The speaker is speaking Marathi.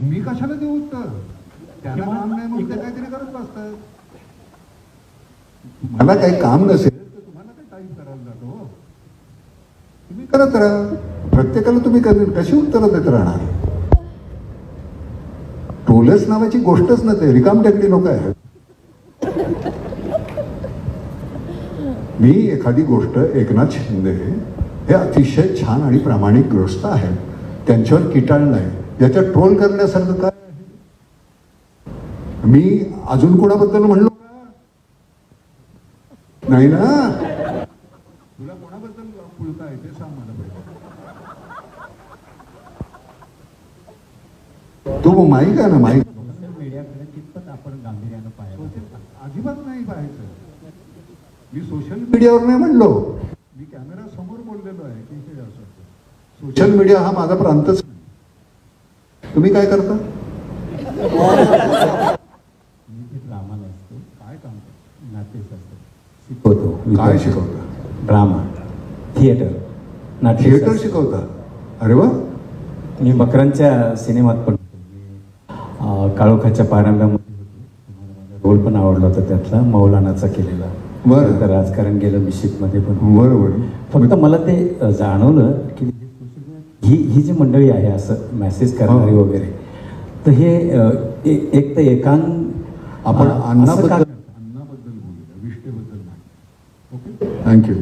मी कशाला देऊ उत्तर? त्यांना काम नाही म्हणून ते काहीतरी करत बसतात. मला काही काम नसेल तर तुम्हाला काही टाईप करायला जातो. तुम्ही करत राहा. प्रत्येकाला तुम्ही कशी उत्तरं देत राहणार? टोलस नावाची गोष्टच नव्हते, रिकामटेकडी लोक आहेत. मी एखादी गोष्ट, एकनाथ शिंदे हे अतिशय छान आणि प्रामाणिक ग्रस्त आहेत, त्यांच्यावर किटाळ नाही, याच्यात ट्रोल करण्यासारखं काय आहे? मी अजून कोणाबद्दल म्हणलो का? नाही ना. तुला कोणाबद्दल पुळका आहे ते सांग मला पहिले. तो माईक आहे ना, माईक. मीडियाकडे कितपत आपण गांभीर्यानं पाहिजे? अजिबात नाही पाहायचं. मी सोशल मीडियावर नाही म्हणलो, मी कॅमेरा समोर बोललेलो आहे की हे असं. सोशल मीडिया हा माझा प्रांतच नाही. तुम्ही काय करता? मी ते ड्रामाला असतो. काय काम करता? नाट्यच असतं, शिकवतो. काय शिकवता? ड्रामा, थिएटर, नाट्य. थिएटर शिकवता? अरे वा. मी मकरांच्या सिनेमात पण काळोखाच्या पारंब्यामध्ये होतो. रोल पण आवडला होता त्यातला, मौलानाचा केलेला. बरं. तर राजकारण गेलं मिशिकमध्ये पण. बरोबर. फक्त मला ते जाणवलं की ही जी मंडळी आहे असं मेसेज करणारी वगैरे, तर हे एक तर आपण अन्नाबद्दल बोलूया, विष्टेबद्दल नाही. Okay, thank you.